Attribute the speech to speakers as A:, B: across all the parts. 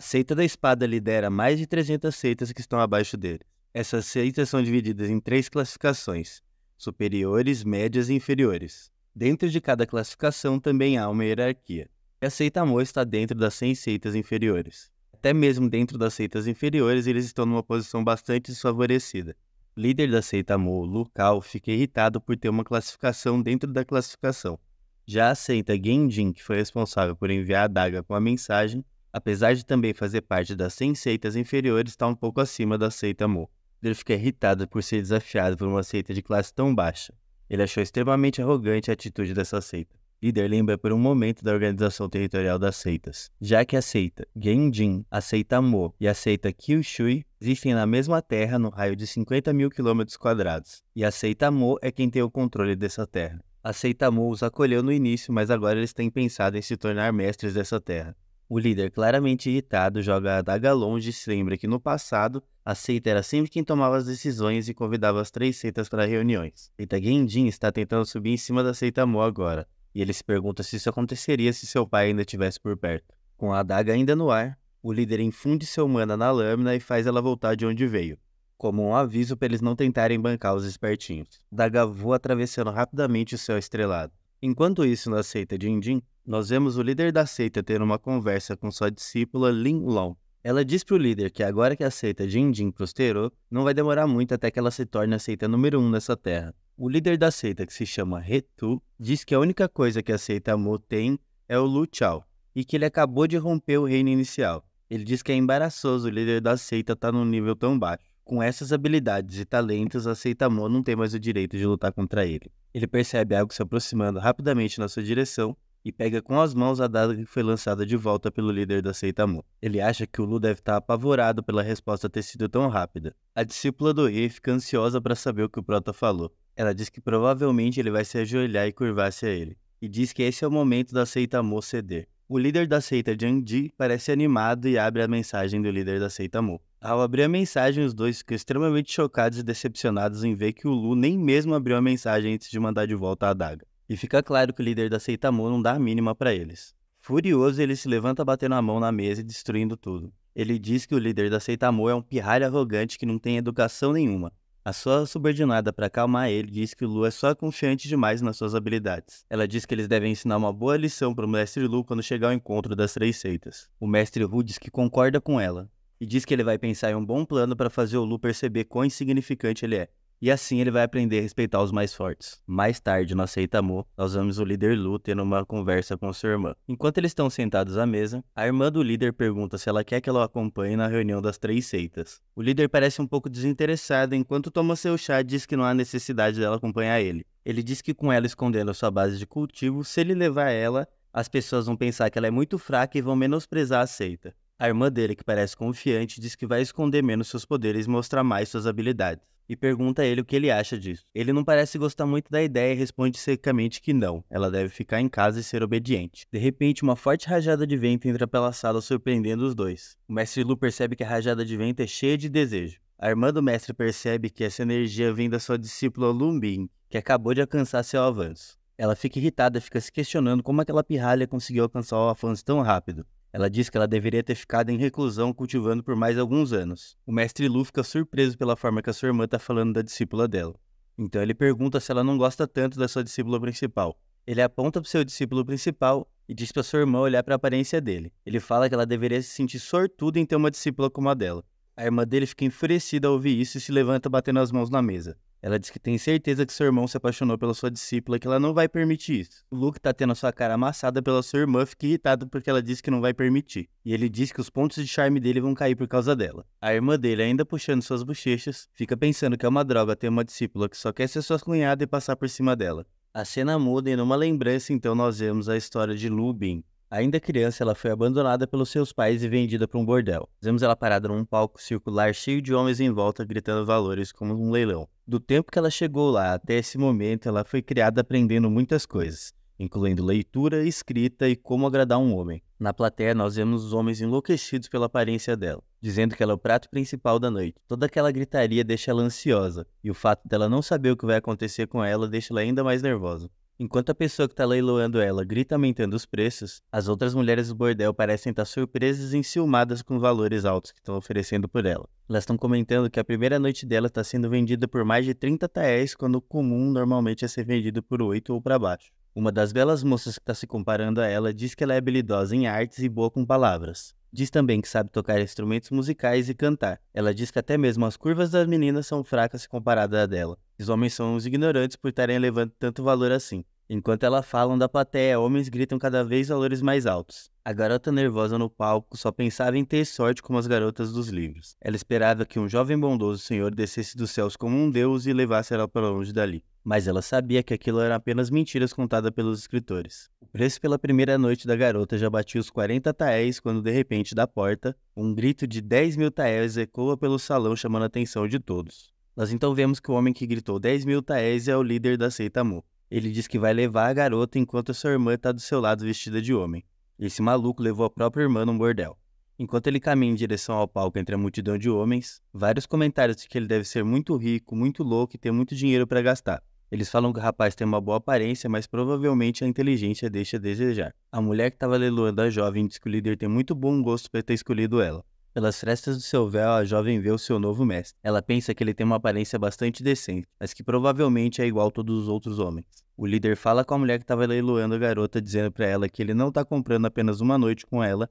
A: A seita da espada lidera mais de 300 seitas que estão abaixo dele. Essas seitas são divididas em 3 classificações: superiores, médias e inferiores. Dentro de cada classificação também há uma hierarquia. E a seita Amor está dentro das 100 seitas inferiores. Até mesmo dentro das seitas inferiores, eles estão numa posição bastante desfavorecida. O líder da seita Amor, Lu Kang, fica irritado por ter uma classificação dentro da classificação. Já a seita Genjin, que foi responsável por enviar a adaga com a mensagem, apesar de também fazer parte das 100 seitas inferiores, está um pouco acima da seita Amor. Ele fica irritado por ser desafiado por uma seita de classe tão baixa. Ele achou extremamente arrogante a atitude dessa seita. O líder lembra por um momento da organização territorial das seitas, já que a seita Genjin, a seita Amor e a seita Kyushui existem na mesma terra no raio de 50.000 km², e a seita Amor é quem tem o controle dessa terra. A seita Amor os acolheu no início, mas agora eles têm pensado em se tornar mestres dessa terra. O líder, claramente irritado, joga a adaga longe e se lembra que no passado, a seita era sempre quem tomava as decisões e convidava as 3 seitas para reuniões. A seita Genjin está tentando subir em cima da seita Amor agora, e ele se pergunta se isso aconteceria se seu pai ainda estivesse por perto. Com a adaga ainda no ar, o líder infunde seu mana na lâmina e faz ela voltar de onde veio, como um aviso para eles não tentarem bancar os espertinhos. A adaga voa atravessando rapidamente o céu estrelado. Enquanto isso, na seita Genjin, nós vemos o líder da seita ter uma conversa com sua discípula Lin Long. Ela diz para o líder que agora que a seita Genjin prosperou, não vai demorar muito até que ela se torne a seita número 1 nessa terra. O líder da seita, que se chama Hetu, diz que a única coisa que a seita Amor tem é o Lu Chao, e que ele acabou de romper o reino inicial. Ele diz que é embaraçoso o líder da seita estar num nível tão baixo. Com essas habilidades e talentos, a seita Amor não tem mais o direito de lutar contra ele. Ele percebe algo se aproximando rapidamente na sua direção e pega com as mãos a adaga que foi lançada de volta pelo líder da seita Amor. Ele acha que o Lu deve estar apavorado pela resposta ter sido tão rápida. A discípula do rei fica ansiosa para saber o que o prota falou. Ela diz que provavelmente ele vai se ajoelhar e curvar-se a ele, e diz que esse é o momento da seita Amor ceder. O líder da seita Jiangji parece animado e abre a mensagem do líder da seita Amor. Ao abrir a mensagem, os dois ficam extremamente chocados e decepcionados em ver que o Lu nem mesmo abriu a mensagem antes de mandar de volta a adaga. E fica claro que o líder da seita Amor não dá a mínima para eles. Furioso, ele se levanta batendo a mão na mesa e destruindo tudo. Ele diz que o líder da seita Amor é um pirralho arrogante que não tem educação nenhuma. A sua subordinada, para acalmar ele, diz que o Lu é só confiante demais nas suas habilidades. Ela diz que eles devem ensinar uma boa lição para o mestre Lu quando chegar ao encontro das 3 seitas. O mestre Hu diz que concorda com ela, e diz que ele vai pensar em um bom plano para fazer o Lu perceber quão insignificante ele é. E assim ele vai aprender a respeitar os mais fortes. Mais tarde, na seita Amor, nós vemos o líder Lu tendo uma conversa com sua irmã. Enquanto eles estão sentados à mesa, a irmã do líder pergunta se ela quer que ela o acompanhe na reunião das 3 seitas. O líder parece um pouco desinteressado enquanto toma seu chá e diz que não há necessidade dela acompanhar ele. Ele diz que com ela escondendo a sua base de cultivo, se ele levar ela, as pessoas vão pensar que ela é muito fraca e vão menosprezar a seita. A irmã dele, que parece confiante, diz que vai esconder menos seus poderes e mostrar mais suas habilidades, e pergunta a ele o que ele acha disso. Ele não parece gostar muito da ideia e responde secamente que não, ela deve ficar em casa e ser obediente. De repente, uma forte rajada de vento entra pela sala, surpreendendo os dois. O mestre Lu percebe que a rajada de vento é cheia de desejo. A irmã do mestre percebe que essa energia vem da sua discípula Lu Bin, que acabou de alcançar seu avanço. Ela fica irritada e fica se questionando como aquela pirralha conseguiu alcançar o avanço tão rápido. Ela diz que ela deveria ter ficado em reclusão cultivando por mais alguns anos. O mestre Lu fica surpreso pela forma que a sua irmã está falando da discípula dela. Então ele pergunta se ela não gosta tanto da sua discípula principal. Ele aponta para o seu discípulo principal e diz para sua irmã olhar para a aparência dele. Ele fala que ela deveria se sentir sortuda em ter uma discípula como a dela. A irmã dele fica enfurecida ao ouvir isso e se levanta batendo as mãos na mesa. Ela diz que tem certeza que seu irmão se apaixonou pela sua discípula e que ela não vai permitir isso. O Luke tá tendo a sua cara amassada pela sua irmã, fica irritado porque ela diz que não vai permitir. E ele diz que os pontos de charme dele vão cair por causa dela. A irmã dele, ainda puxando suas bochechas, fica pensando que é uma droga ter uma discípula que só quer ser sua cunhada e passar por cima dela. A cena muda e numa lembrança então nós vemos a história de Lu Bin. Ainda criança, ela foi abandonada pelos seus pais e vendida para um bordel. Vemos ela parada num palco circular cheio de homens em volta gritando valores como um leilão. Do tempo que ela chegou lá até esse momento, ela foi criada aprendendo muitas coisas, incluindo leitura, escrita e como agradar um homem. Na plateia, nós vemos os homens enlouquecidos pela aparência dela, dizendo que ela é o prato principal da noite. Toda aquela gritaria deixa ela ansiosa, e o fato dela não saber o que vai acontecer com ela deixa ela ainda mais nervosa. Enquanto a pessoa que está leiloando ela grita aumentando os preços, as outras mulheres do bordel parecem estar surpresas e enciumadas com os valores altos que estão oferecendo por ela. Elas estão comentando que a primeira noite dela está sendo vendida por mais de 30 taéis, quando o comum normalmente é ser vendido por 8 ou para baixo. Uma das belas moças que está se comparando a ela diz que ela é habilidosa em artes e boa com palavras. Diz também que sabe tocar instrumentos musicais e cantar. Ela diz que até mesmo as curvas das meninas são fracas se comparadas a dela. Os homens são os ignorantes por estarem levando tanto valor assim. Enquanto ela fala da plateia, homens gritam cada vez valores mais altos. A garota nervosa no palco só pensava em ter sorte como as garotas dos livros. Ela esperava que um jovem bondoso senhor descesse dos céus como um deus e levasse ela para longe dali. Mas ela sabia que aquilo eram apenas mentiras contadas pelos escritores. O preço pela primeira noite da garota já batia os 40 taéis quando, de repente, da porta, um grito de 10.000 taéis ecoa pelo salão chamando a atenção de todos. Nós então vemos que o homem que gritou 10.000 taéis é o líder da seita Mo. Ele diz que vai levar a garota enquanto a sua irmã está do seu lado vestida de homem. Esse maluco levou a própria irmã num bordel. Enquanto ele caminha em direção ao palco entre a multidão de homens, vários comentários de que ele deve ser muito rico, muito louco e ter muito dinheiro para gastar. Eles falam que o rapaz tem uma boa aparência, mas provavelmente a inteligência deixa a desejar. A mulher que estava leiloando a jovem diz que o líder tem muito bom gosto por ter escolhido ela. Pelas frestas do seu véu, a jovem vê o seu novo mestre. Ela pensa que ele tem uma aparência bastante decente, mas que provavelmente é igual a todos os outros homens. O líder fala com a mulher que estava leiloando a garota, dizendo para ela que ele não está comprando apenas uma noite com ela,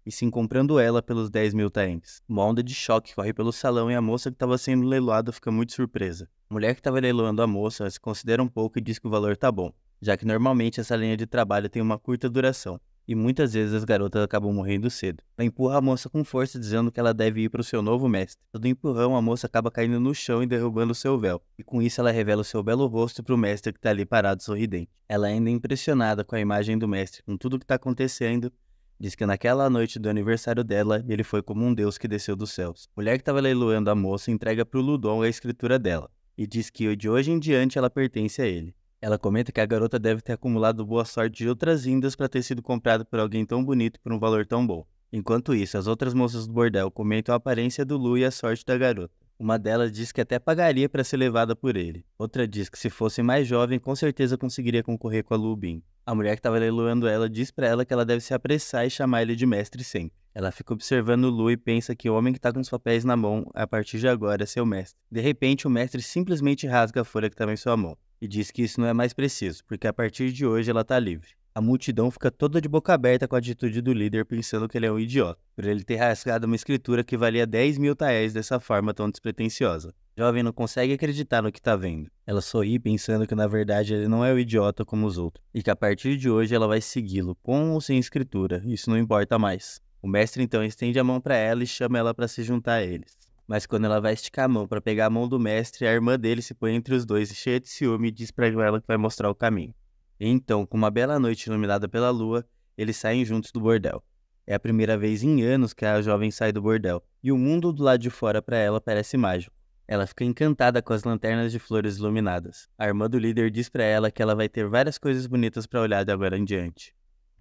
A: e sim comprando ela pelos 10.000 taéis. Uma onda de choque corre pelo salão e a moça que estava sendo leiloada fica muito surpresa. A mulher que estava leiloando a moça se considera um pouco e diz que o valor tá bom, já que normalmente essa linha de trabalho tem uma curta duração. E muitas vezes as garotas acabam morrendo cedo. Ela empurra a moça com força, dizendo que ela deve ir para o seu novo mestre. Todo empurrão, a moça acaba caindo no chão e derrubando o seu véu. E com isso ela revela o seu belo rosto para o mestre que está ali parado sorridente. Ela ainda é impressionada com a imagem do mestre, com tudo o que está acontecendo. Diz que naquela noite do aniversário dela, ele foi como um deus que desceu dos céus. A mulher que estava leiloando a moça entrega para o Ludon a escritura dela. E diz que de hoje em diante ela pertence a ele. Ela comenta que a garota deve ter acumulado boa sorte de outras vindas para ter sido comprada por alguém tão bonito por um valor tão bom. Enquanto isso, as outras moças do bordel comentam a aparência do Lu e a sorte da garota. Uma delas diz que até pagaria para ser levada por ele. Outra diz que se fosse mais jovem, com certeza conseguiria concorrer com a Lu Bin. A mulher que estava leiloando ela diz para ela que ela deve se apressar e chamar ele de mestre sempre. Ela fica observando o Lu e pensa que o homem que está com os papéis na mão, a partir de agora, é seu mestre. De repente, o mestre simplesmente rasga a folha que estava em sua mão. E diz que isso não é mais preciso, porque a partir de hoje ela está livre. A multidão fica toda de boca aberta com a atitude do líder, pensando que ele é um idiota, por ele ter rasgado uma escritura que valia 10.000 taéis dessa forma tão despretensiosa. A jovem não consegue acreditar no que está vendo. Ela sorri pensando que na verdade ele não é o idiota como os outros, e que a partir de hoje ela vai segui-lo, com ou sem escritura, isso não importa mais. O mestre então estende a mão para ela e chama ela para se juntar a eles. Mas quando ela vai esticar a mão para pegar a mão do mestre, a irmã dele se põe entre os dois e cheia de ciúme e diz para ela que vai mostrar o caminho. E então, com uma bela noite iluminada pela lua, eles saem juntos do bordel. É a primeira vez em anos que a jovem sai do bordel, e o mundo do lado de fora para ela parece mágico. Ela fica encantada com as lanternas de flores iluminadas. A irmã do líder diz para ela que ela vai ter várias coisas bonitas para olhar de agora em diante.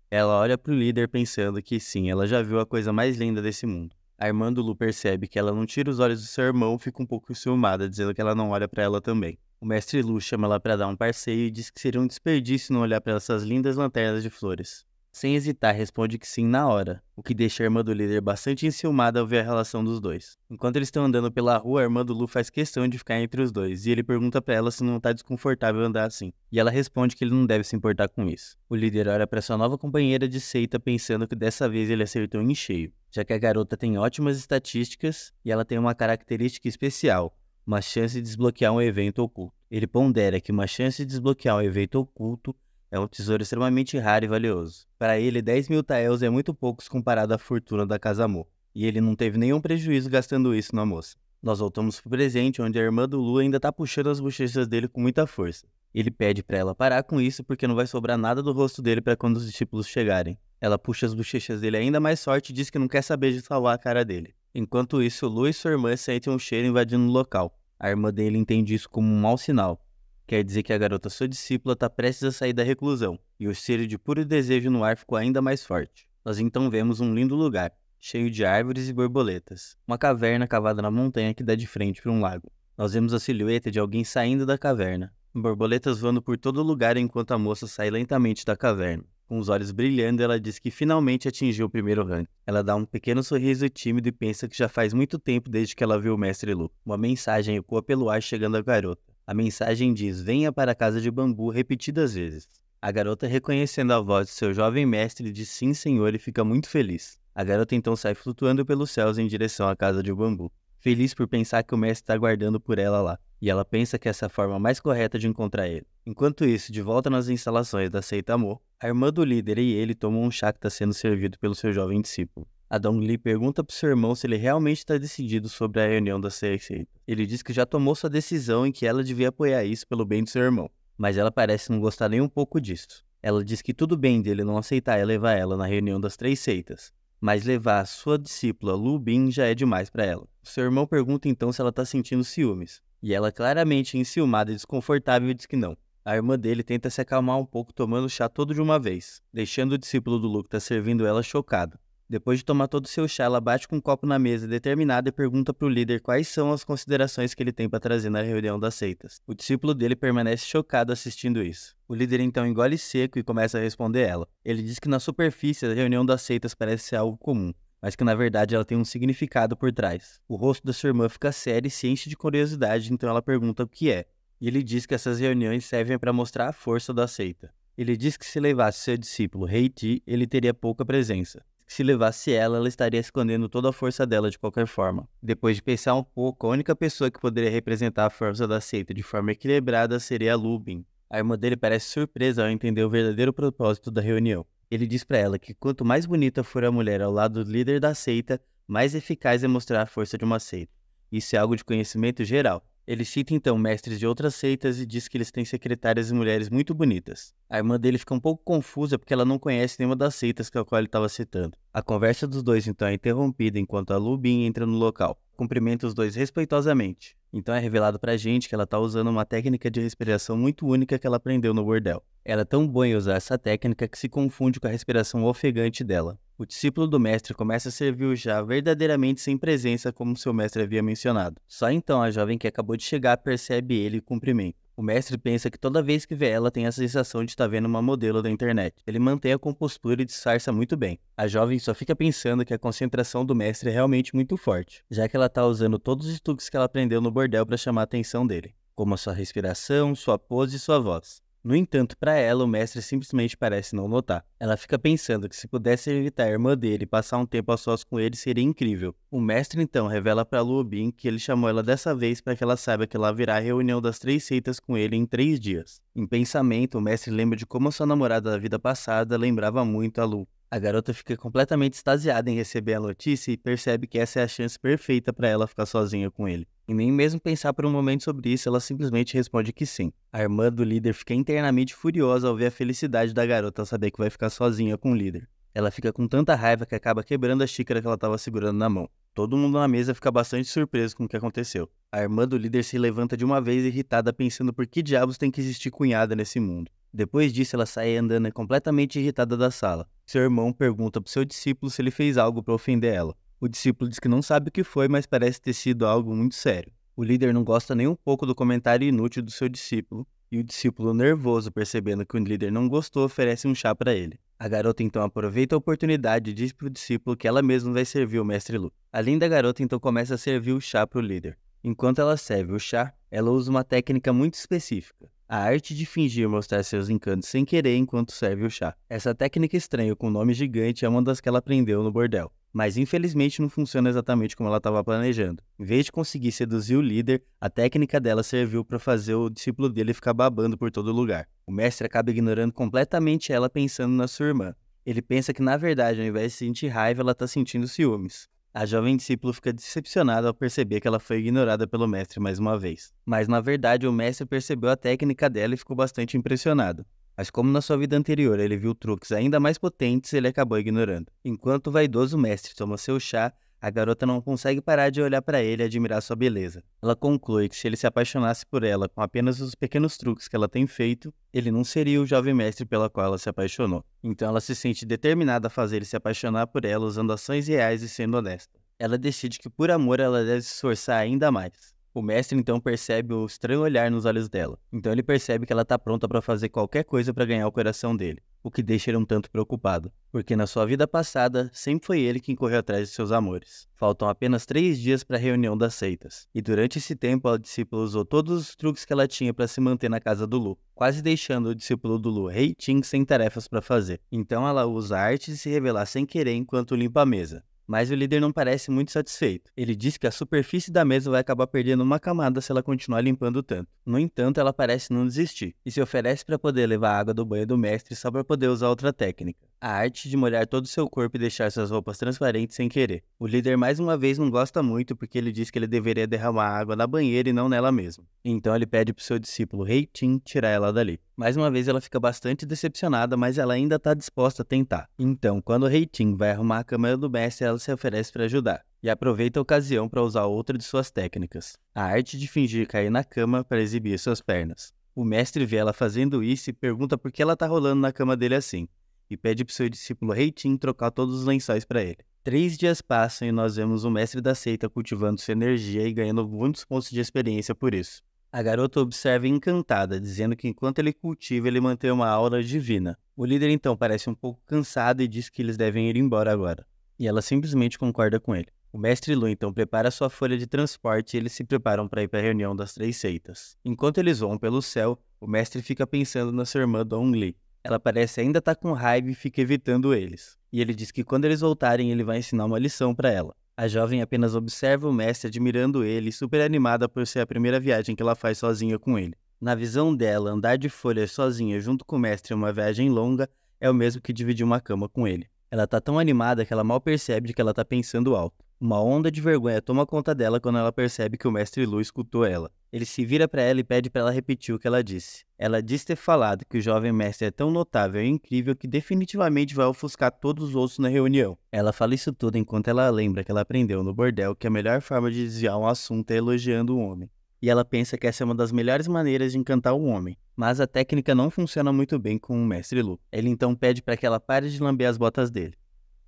A: Ela olha para o líder pensando que sim, ela já viu a coisa mais linda desse mundo. A irmã do Lu percebe que ela não tira os olhos do seu irmão e fica um pouco ciumada, dizendo que ela não olha para ela também. O mestre Lu chama ela para dar um passeio e diz que seria um desperdício não olhar para essas lindas lanternas de flores. Sem hesitar, responde que sim na hora, o que deixa a irmã do líder bastante enciumada ao ver a relação dos dois. Enquanto eles estão andando pela rua, a irmã do Lu faz questão de ficar entre os dois, e ele pergunta para ela se não tá desconfortável andar assim. E ela responde que ele não deve se importar com isso. O líder olha para sua nova companheira de seita pensando que dessa vez ele acertou em cheio, já que a garota tem ótimas estatísticas e ela tem uma característica especial, uma chance de desbloquear um evento oculto. Ele pondera que uma chance de desbloquear um evento oculto é um tesouro extremamente raro e valioso. Para ele, 10.000 taéis é muito poucos comparado à fortuna da Casa Mo, e ele não teve nenhum prejuízo gastando isso na moça. Nós voltamos pro presente, onde a irmã do Lu ainda tá puxando as bochechas dele com muita força. Ele pede para ela parar com isso porque não vai sobrar nada do rosto dele para quando os discípulos chegarem. Ela puxa as bochechas dele ainda mais forte e diz que não quer saber de salvar a cara dele. Enquanto isso, Lu e sua irmã sentem um cheiro invadindo o local. A irmã dele entende isso como um mau sinal. Quer dizer que a garota sua discípula está prestes a sair da reclusão, e o cheiro de puro desejo no ar ficou ainda mais forte. Nós então vemos um lindo lugar, cheio de árvores e borboletas. Uma caverna cavada na montanha que dá de frente para um lago. Nós vemos a silhueta de alguém saindo da caverna. borboletas voando por todo lugar enquanto a moça sai lentamente da caverna. Com os olhos brilhando, ela diz que finalmente atingiu o primeiro rank. Ela dá um pequeno sorriso tímido e pensa que já faz muito tempo desde que ela viu o Mestre Lu. Uma mensagem ecoa pelo ar chegando à garota. A mensagem diz: venha para a casa de bambu repetidas vezes. A garota, reconhecendo a voz de seu jovem mestre, diz sim, senhor, e fica muito feliz. A garota então sai flutuando pelos céus em direção à casa de bambu, feliz por pensar que o mestre está aguardando por ela lá. E ela pensa que essa é a forma mais correta de encontrar ele. Enquanto isso, de volta nas instalações da seita Amor, a irmã do líder e ele tomam um chá que está sendo servido pelo seu jovem discípulo. A Dong-Li pergunta para seu irmão se ele realmente está decidido sobre a reunião da seita. Ele diz que já tomou sua decisão e que ela devia apoiar isso pelo bem do seu irmão, mas ela parece não gostar nem um pouco disso. Ela diz que tudo bem dele não aceitar levar ela na reunião das 3 seitas, mas levar a sua discípula Lu Bin já é demais para ela. Seu irmão pergunta então se ela está sentindo ciúmes, e ela, claramente enciumada e desconfortável, diz que não. A irmã dele tenta se acalmar um pouco tomando o chá todo de uma vez, deixando o discípulo do Lu que está servindo ela chocado. Depois de tomar todo o seu chá, ela bate com um copo na mesa determinada e pergunta para o líder quais são as considerações que ele tem para trazer na reunião das seitas. O discípulo dele permanece chocado assistindo isso. O líder então engole seco e começa a responder ela. Ele diz que na superfície a reunião das seitas parece ser algo comum, mas que na verdade ela tem um significado por trás. O rosto da sua irmã fica sério e se enche de curiosidade, então ela pergunta o que é. E ele diz que essas reuniões servem para mostrar a força da seita. Ele diz que se levasse seu discípulo Rei Ti, ele teria pouca presença. Se levasse ela estaria escondendo toda a força dela de qualquer forma. Depois de pensar um pouco, a única pessoa que poderia representar a força da seita de forma equilibrada seria a Lu Bin. A irmã dele parece surpresa ao entender o verdadeiro propósito da reunião. Ele diz para ela que quanto mais bonita for a mulher ao lado do líder da seita, mais eficaz é mostrar a força de uma seita. Isso é algo de conhecimento geral. Ele cita então mestres de outras seitas e diz que eles têm secretárias e mulheres muito bonitas. A irmã dele fica um pouco confusa porque ela não conhece nenhuma das seitas que a qual ele estava citando. A conversa dos dois então é interrompida enquanto a Lu Bin entra no local. Cumprimenta os dois respeitosamente. Então é revelado pra gente que ela tá usando uma técnica de respiração muito única que ela aprendeu no bordel. Ela é tão boa em usar essa técnica que se confunde com a respiração ofegante dela. O discípulo do mestre começa a servir o chá verdadeiramente sem presença, como seu mestre havia mencionado. Só então a jovem que acabou de chegar percebe ele e cumprimenta. O mestre pensa que toda vez que vê ela tem a sensação de estar vendo uma modelo da internet. Ele mantém a compostura e disfarça muito bem. A jovem só fica pensando que a concentração do mestre é realmente muito forte, já que ela está usando todos os truques que ela aprendeu no bordel para chamar a atenção dele, como a sua respiração, sua pose e sua voz. No entanto, para ela, o mestre simplesmente parece não notar. Ela fica pensando que se pudesse evitar a irmã dele e passar um tempo a sós com ele, seria incrível. O mestre então revela para Lu Bin que ele chamou ela dessa vez para que ela saiba que ela virá a reunião das 3 seitas com ele em 3 dias. Em pensamento, o mestre lembra de como a sua namorada da vida passada lembrava muito a Lu. A garota fica completamente extasiada em receber a notícia e percebe que essa é a chance perfeita para ela ficar sozinha com ele. E nem mesmo pensar por um momento sobre isso, ela simplesmente responde que sim. A irmã do líder fica internamente furiosa ao ver a felicidade da garota ao saber que vai ficar sozinha com o líder. Ela fica com tanta raiva que acaba quebrando a xícara que ela estava segurando na mão. Todo mundo na mesa fica bastante surpreso com o que aconteceu. A irmã do líder se levanta de uma vez irritada, pensando por que diabos tem que existir cunhada nesse mundo. Depois disso, ela sai andando completamente irritada da sala. Seu irmão pergunta para seu discípulo se ele fez algo para ofender ela. O discípulo diz que não sabe o que foi, mas parece ter sido algo muito sério. O líder não gosta nem um pouco do comentário inútil do seu discípulo, e o discípulo, nervoso, percebendo que o líder não gostou, oferece um chá para ele. A garota então aproveita a oportunidade e diz para o discípulo que ela mesma vai servir o mestre Lu. A linda garota então começa a servir o chá para o líder. Enquanto ela serve o chá, ela usa uma técnica muito específica. A arte de fingir mostrar seus encantos sem querer enquanto serve o chá. Essa técnica estranha com nome gigante é uma das que ela aprendeu no bordel, mas infelizmente não funciona exatamente como ela estava planejando. Em vez de conseguir seduzir o líder, a técnica dela serviu para fazer o discípulo dele ficar babando por todo lugar. O mestre acaba ignorando completamente ela pensando na sua irmã. Ele pensa que na verdade, ao invés de sentir raiva, ela está sentindo ciúmes. A jovem discípula fica decepcionada ao perceber que ela foi ignorada pelo mestre mais uma vez. Mas na verdade o mestre percebeu a técnica dela e ficou bastante impressionado. Mas como na sua vida anterior ele viu truques ainda mais potentes, ele acabou ignorando. Enquanto o vaidoso mestre toma seu chá, a garota não consegue parar de olhar para ele e admirar sua beleza. Ela conclui que se ele se apaixonasse por ela com apenas os pequenos truques que ela tem feito, ele não seria o jovem mestre pela qual ela se apaixonou. Então ela se sente determinada a fazer ele se apaixonar por ela usando ações reais e sendo honesta. Ela decide que por amor ela deve se esforçar ainda mais. O mestre então percebe o estranho olhar nos olhos dela. Então ele percebe que ela está pronta para fazer qualquer coisa para ganhar o coração dele, o que deixa ele um tanto preocupado, porque na sua vida passada sempre foi ele quem correu atrás de seus amores. Faltam apenas 3 dias para a reunião das seitas, e durante esse tempo a discípula usou todos os truques que ela tinha para se manter na casa do Lu, quase deixando o discípulo do Lu, Rei Ting, sem tarefas para fazer. Então ela usa a arte de se revelar sem querer enquanto limpa a mesa. Mas o líder não parece muito satisfeito. Ele diz que a superfície da mesa vai acabar perdendo uma camada se ela continuar limpando tanto. No entanto, ela parece não desistir, e se oferece para poder levar a água do banho do mestre só para poder usar outra técnica. A arte de molhar todo o seu corpo e deixar suas roupas transparentes sem querer. O líder mais uma vez não gosta muito porque ele diz que ele deveria derramar água na banheira e não nela mesma. Então ele pede para o seu discípulo Rei Ting tirar ela dali. Mais uma vez ela fica bastante decepcionada, mas ela ainda está disposta a tentar. Então, quando o Rei Ting vai arrumar a cama do mestre, ela se oferece para ajudar. E aproveita a ocasião para usar outra de suas técnicas. A arte de fingir cair na cama para exibir suas pernas. O mestre vê ela fazendo isso e pergunta por que ela está rolando na cama dele assim. E pede para o seu discípulo Rei Ting trocar todos os lençóis para ele. 3 dias passam e nós vemos o mestre da seita cultivando sua energia e ganhando muitos pontos de experiência por isso. A garota observa encantada, dizendo que enquanto ele cultiva, ele mantém uma aura divina. O líder então parece um pouco cansado e diz que eles devem ir embora agora. E ela simplesmente concorda com ele. O mestre Lu então prepara sua folha de transporte e eles se preparam para ir para a reunião das 3 seitas. Enquanto eles voam pelo céu, o mestre fica pensando na sua irmã Dong Li. Ela parece ainda estar com raiva e fica evitando eles. E ele diz que quando eles voltarem, ele vai ensinar uma lição para ela. A jovem apenas observa o mestre admirando ele e super animada por ser a primeira viagem que ela faz sozinha com ele. Na visão dela, andar de folha sozinha junto com o mestre em uma viagem longa é o mesmo que dividir uma cama com ele. Ela tá tão animada que ela mal percebe que ela tá pensando alto. Uma onda de vergonha toma conta dela quando ela percebe que o mestre Lu escutou ela. Ele se vira para ela e pede para ela repetir o que ela disse. Ela diz ter falado que o jovem mestre é tão notável e incrível que definitivamente vai ofuscar todos os outros na reunião. Ela fala isso tudo enquanto ela lembra que ela aprendeu no bordel que a melhor forma de desviar um assunto é elogiando um homem. E ela pensa que essa é uma das melhores maneiras de encantar um homem. Mas a técnica não funciona muito bem com o mestre Lu. Ele então pede para que ela pare de lamber as botas dele.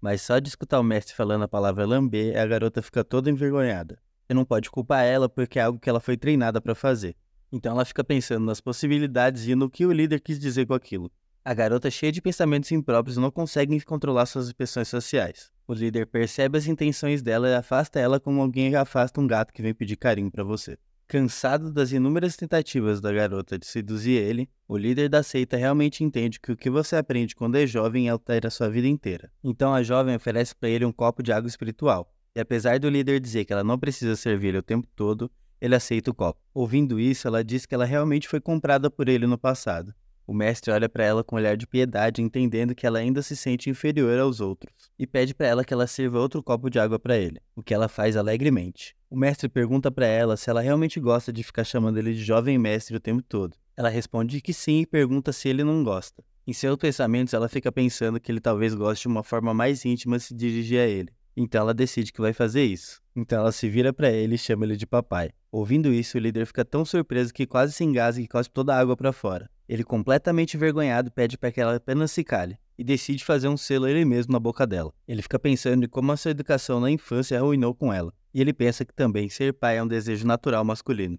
A: Mas só de escutar o mestre falando a palavra lamber, a garota fica toda envergonhada. Você não pode culpar ela porque é algo que ela foi treinada para fazer. Então ela fica pensando nas possibilidades e no que o líder quis dizer com aquilo. A garota, cheia de pensamentos impróprios, não consegue controlar suas expressões faciais. O líder percebe as intenções dela e afasta ela como alguém afasta um gato que vem pedir carinho para você. Cansado das inúmeras tentativas da garota de seduzir ele, o líder da seita realmente entende que o que você aprende quando é jovem altera sua vida inteira. Então a jovem oferece para ele um copo de água espiritual. E apesar do líder dizer que ela não precisa servir ele o tempo todo, ele aceita o copo. Ouvindo isso, ela diz que ela realmente foi comprada por ele no passado. O mestre olha para ela com um olhar de piedade, entendendo que ela ainda se sente inferior aos outros, e pede para ela que ela sirva outro copo de água para ele, o que ela faz alegremente. O mestre pergunta para ela se ela realmente gosta de ficar chamando ele de jovem mestre o tempo todo. Ela responde que sim e pergunta se ele não gosta. Em seus pensamentos, ela fica pensando que ele talvez goste de uma forma mais íntima de se dirigir a ele. Então ela decide que vai fazer isso. Então ela se vira para ele e chama ele de papai. Ouvindo isso, o líder fica tão surpreso que quase se engasga e cospe toda a água para fora. Ele, completamente envergonhado, pede para que ela apenas se cale e decide fazer um selo ele mesmo na boca dela. Ele fica pensando em como a sua educação na infância arruinou com ela. E ele pensa que também ser pai é um desejo natural masculino.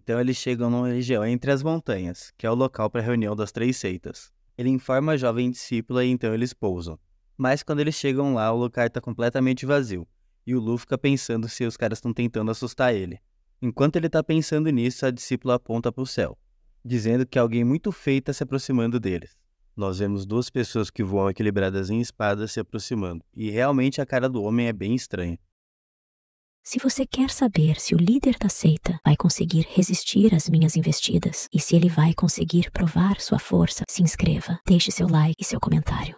A: Então eles chegam numa região entre as montanhas, que é o local para a reunião das 3 seitas. Ele informa a jovem discípula e então eles pousam. Mas quando eles chegam lá, o lugar está completamente vazio. E o Lu fica pensando se os caras estão tentando assustar ele. Enquanto ele está pensando nisso, a discípula aponta para o céu, dizendo que alguém muito feio está se aproximando deles. Nós vemos 2 pessoas que voam equilibradas em espadas se aproximando, e realmente a cara do homem é bem estranha.
B: Se você quer saber se o líder da seita vai conseguir resistir às minhas investidas e se ele vai conseguir provar sua força, se inscreva, deixe seu like e seu comentário.